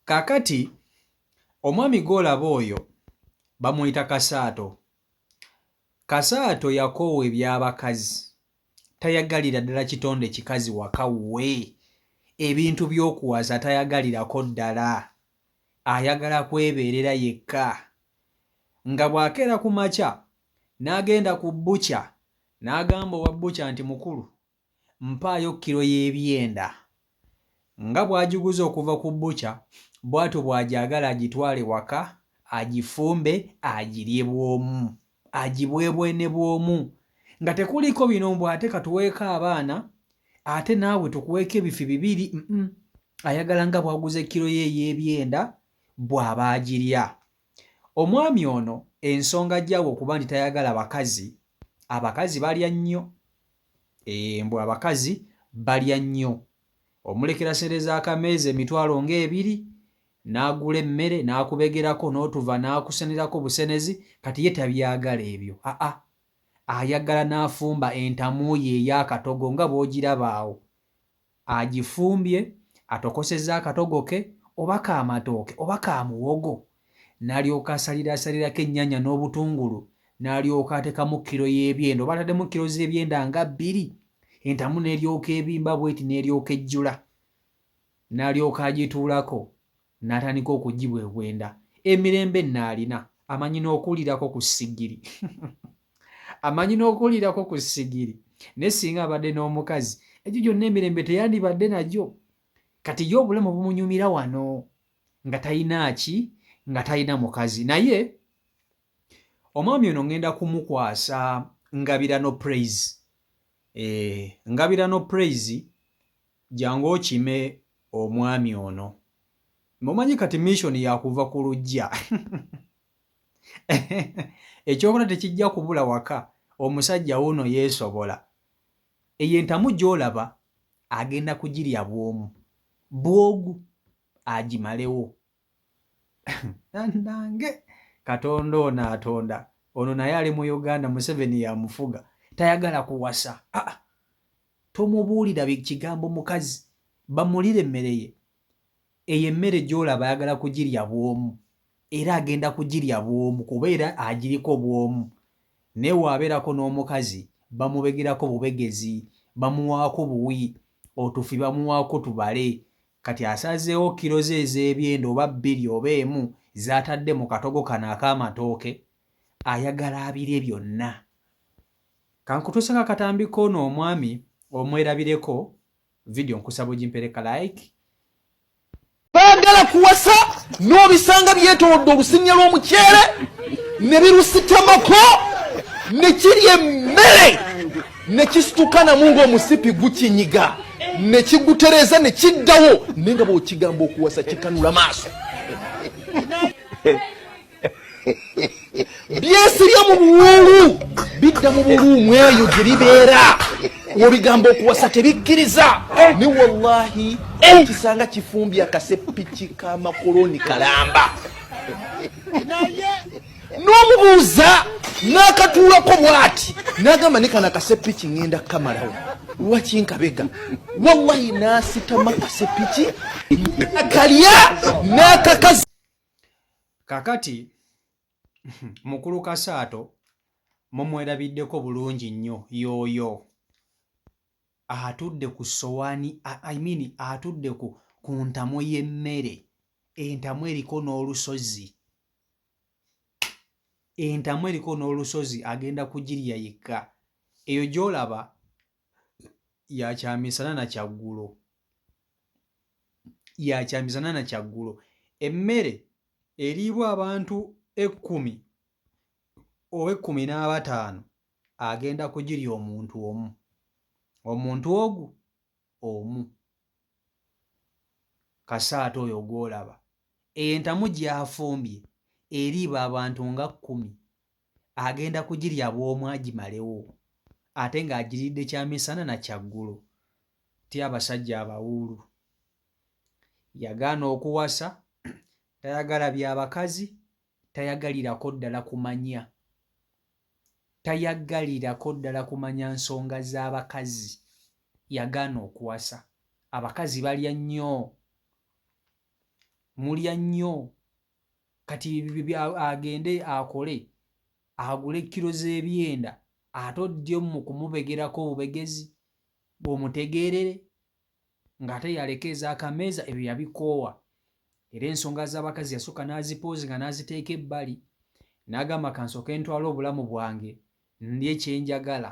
Kakati omwami gw'olaba oyo bamuyita Kasaato. Kasaato yakoowa eby'abakazi, tayagalira ddala kitonde kikazi waka we, ebintu by'okuwasa tayagalirako ddala, ayagala kwebeerera yekka. Nga bw'akeera ku makya n'agenda ku bbukya n'agamba owa bbukya nti mukulu mpaayo kilo y'ebyenda. Nga bw'agiguza okuva ku bbukya bw'atyo bw'agyagala agitwale waka, agifumbe, agirye bw'omu, agibwebwene bw'omu, nga tekuliko bino mbu ate katuweeko abaana ate naawe tukuweeko ebifi bibiri. Ayagala nga bw'aguza kilo ye ey'ebyenda bw'aba agirya. Omwami ono ensonga gy'awe okuba nti tayagala bakazi, abakazi balya nnyo. Mbwe abakazi balya nnyo. Omulekera ssente z'akameeza emitwalo ng'ebiri, n'agula emmere n'akubegerako n'otuva n'akusenerako busenezi, kati ye tabyagala ebyo. Ayagala n'afumba entamu ye ey'akatogo nga bw'ogiraba awo. Agifumbye, atokosezza akatogo ke, oba ka matooke oba ka muwogo, n'alyoka asalirasalirako ennyaanya n'obutungulu, n'alyoka ateekamu kilo y'ebyenda oba ataddemu kilo z'ebyenda nga 2, entamu n'eryoka ebimba bw'eti n'eryoka ejjula, n'alyoka agituulako n'atandika okugibwebwenda. Emirembe n'alina, amanyi n'okuwulirako ku ssigiri amanyi n'okuwulirako ku ssigiri. Ne singa abadde n'omukazi, egyo gyonna emirembe teyandibadde nagyo. Kati ye obulamu bumunyumira wano nga talina ki, nga talina mukazi. Naye omwami ono ngenda kumukwasa Ngabirano Praise. Ngabirano Praise, jangu okime omwami ono. Mumanyi kati mission yakuva ku luggya ekyokola tekijja kubula waka, omusajja wuno yeesobola. Eyo entamu gy'olaba agenda kugirya bw'omu, bwogu agimalewo. Nange Katonda ono atonda, ono naye ali mu Uganda, Museveni yamufuga, tayagala kuwasa. Tomubuulira kigambo mukazi, bamulire emmere ye. Eyo emmere gy'olaba ayagala kugirya bw'omu, era agenda kugirya bw'omu kubeera agiriko bw'omu. Naye waabeerako n'omukazi bamubegerako bubegezi, bamuwaako buwi, otufi bamuwaako tubale. Kati asazeewo kilo ze ez'ebyenda oba 2 oba 1 z'atadde mu katogo kano ak'amatooke, ayagala abirye byonna. Kankutusaka akatambi k'ono omwami omwerabireko video, nkusaba ogimpereka like. Baagala kuwasa n'obisanga byetoolodde olusinya lw'omuceere ne birusitamako ne kirya emmere ne kisitukanamu ng'omusipi gukinyiga ne kigutereza ne kiddawo, naye nga bw'okigamba okuwasa kikanula maaso. Byesirya mu buwuulu bidda mu buluumu eyo gye bibeera, w'obigamba okuwasa tebikkiriza. Ne wallahi kisanga kifumbye akasepiki k'amakoloni kalamba, n'omubuuza n'akatuulako bw'ati, n'agamba ne kano akasepiki ŋŋenda kukamalawo, lwaki nkabega? Wallahi n'asitama akasepiki akalya n'akakazi. Kakati mukulu Kasaato mumwerabiddeko bulungi nnyo. Yooyo atudde ku sowaani, atudde ku ntamu y'emmere. Entamu eriko n'olusozi, entamu eriko n'olusozi, agenda kugirya yekka. Eyo gy'olaba yakyamisana na kyaggulo, yakyamisana na kyaggulo. Emmere eriibwa abantu 10 oba 15, agenda kugirya omuntu omu, omuntu ogwo omu. Kasaato oyo gw'olaba entamu gy'afumbye eriibwa abantu nga 10, agenda kugirya bw'omu agimalewo, ate ng'agiridde kyamisana na kyaggulo. Tya abasajja abawuulu. Yagaana okuwasa, tayagala by'abakazi, tayagalirako ddala kumanya, tayagalirako ddala kumanya nsonga z'abakazi. Yagaana okuwasa. Abakazi balya nnyo. mulya nnyo kati agende akole agule kilo z'ebyenda ate oddyo mu kumubegerako obubegezi bw'omutegeerere ng'ate yaleka ez'akameeza ebyo yabikoowa era ensonga z'abakazi yasooka n'azipoozinga n'aziteeka ebbali n'agamba kansooke ntwala obulamu bwange ndye kyenjagala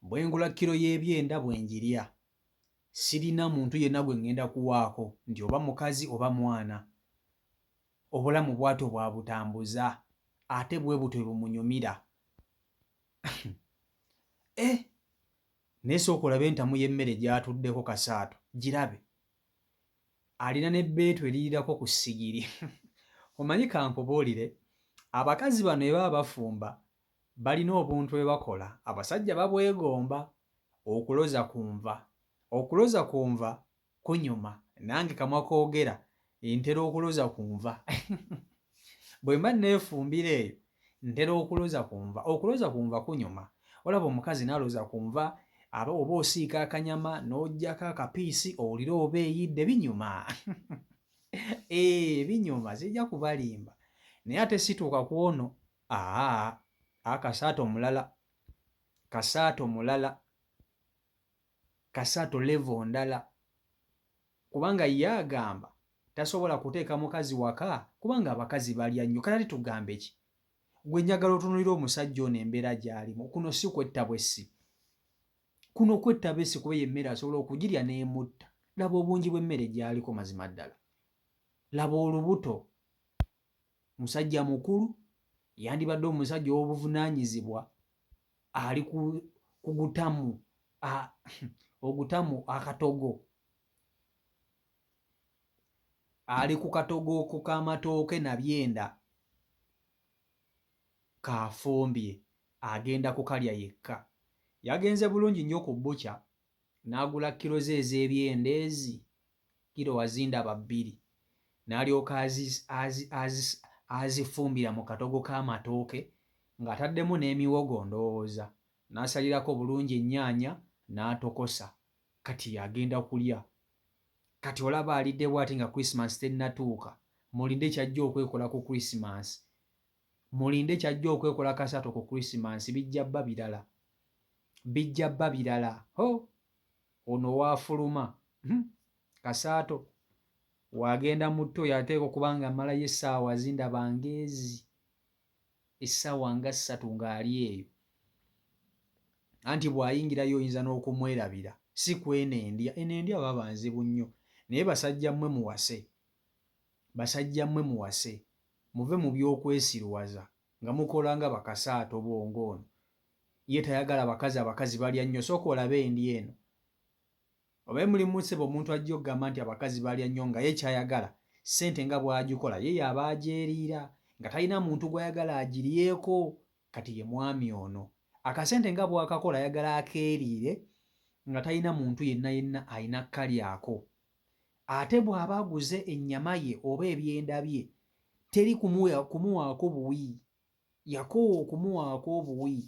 bwe ngula kilo y'ebyenda bwe njirya sirina muntu yenna gwe ŋŋenda kuwaako nti oba mukazi oba mwana obulamu bw'atyo bwabutambuza ate bwe butyo bumunyumira naye sooka olabe entamu y'emmere gy'atuddeko Kasaato girabe alina n'ebbeetu eririrako ku ssigiri omanyi kankubuulire abakazi bano bwe baba bafumba balina obuntu bwe bakola abasajja babwegomba okuloza ku nva kunyuma nange kamwa koogera ntera okuloza ku nva bwe mba neefumbira eyo ntera okuloza ku nva kunyuma olaba omukazi n'aloza ku nva oba osiika akanyama n'oggyako akapiisi owulire oba eyidde binyuma binyuma zijja kubalimba naye ate situuka ku ono Kasaato levo ndala kubanga ye agamba tasobola kuteeka mukazi waka kubanga abakazi balya nnyo kale tugambe ki gwe njagala otunuulira omusajja ono embeera gy'alimu kuno si kwetta bwessi kuba y'emmere asobola okugirya n'emutta laba obungi bw'emmere gy'aliko mazima ddala laba olubuto musajja mukulu yandibadde omusajja ow'obuvunaanyizibwa ali ku gutamu ogutamu akatogo ali ku katogo ko k'amatooke na byenda kafumbye agenda kukalya yekka yagenze bulungi nnyo ku bbukya n'agula kilo ze ez'ebyenda ezi kilo wazindaba 2 n'alyoka azifumbira mu katogo k'amatooke ng'ataddemu n'emiwogo ndowooza n'asalirako bulungi ennyaanya n'atokosa kati agenda kulya kati olaba alidde bw'ati nga Christmas tennatuuka mulinde kyajja okwekola ku Christmas Kasaato ku Christmas bijja bba birala ono waafuluma Kasaato wagenda mu tto yateeka okubanga amalayo essaawa zindaba ng'ezi essaawa nga 3 ng'ali eyo anti bw'ayingirayo oyinza n'okumwerabira si kwenendya enendya baba nzibu nnyo naye basajja mmwe muwase muve mu by'okwesirwaza nga mukola nga Bakasaato bongo ono ye tayagala abakazi balya nnyo sooka olabe endi eno oba mulimu ssebo omuntu ajja okugamba nti abakazi balya nnyo nga ye kyayagala ssente nga bw'agikola ye yaba agyeriira nga talina muntu gw'ayagala agiryeko kati ye mwami ono akasente nga bw'akakola ayagala akeeriire nga talina muntu yenna alina kkalyako ate bw'aba aguze ennyama ye oba ebyenda bye teri kumuwaako buwi yakoowa okumuwaako obuwi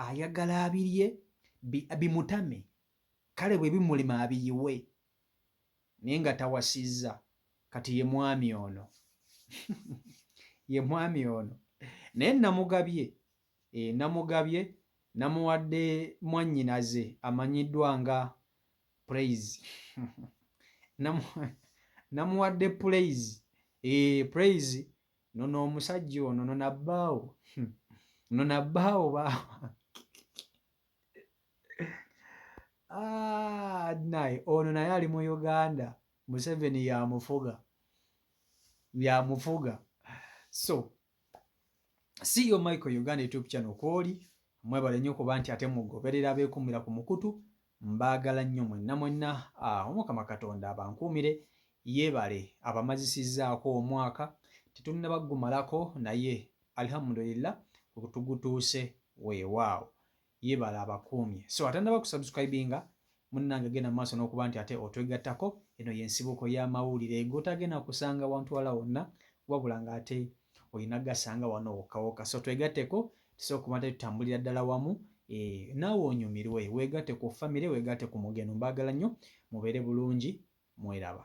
ayagala abirye bimutame kale bwe bimulima abiyiwe naye nga tawasizza kati ye mwami ono naye namugabye namuwadde mwannyinaze amanyiddwa nga Praise namuwadde Praise nono omusajja ono nonabbaawo naye ono naye ali mu Uganda Museveni yamufuga so see you Michael Uganda YouTube channel kwoli mwebale nnyo kuba nti ate mugoberera abeekuumira ku mukutu mbaagala nnyo mwenna Omukama Katonda abankuumire yeebale abamazisizzaako omwaka tetunnabagumalako naye alhamdulillah tugutuuse weewaawo yeebale abakuumye so atannaba kusubscribinga munnange genda mu maaso n'okuba nti ate otwegattako eno y'ensibuko y'amawulire gotagenda kusanga wantu wala wonna wabula ng'ate olina gasanga wano wokkawoka so twegatteko tusobola okuba nti tutambulira ddala wamu naawe onyumirwe weegatte ku famire weegatte ku mugendo mbaagala nnyo mubeere bulungi mweraba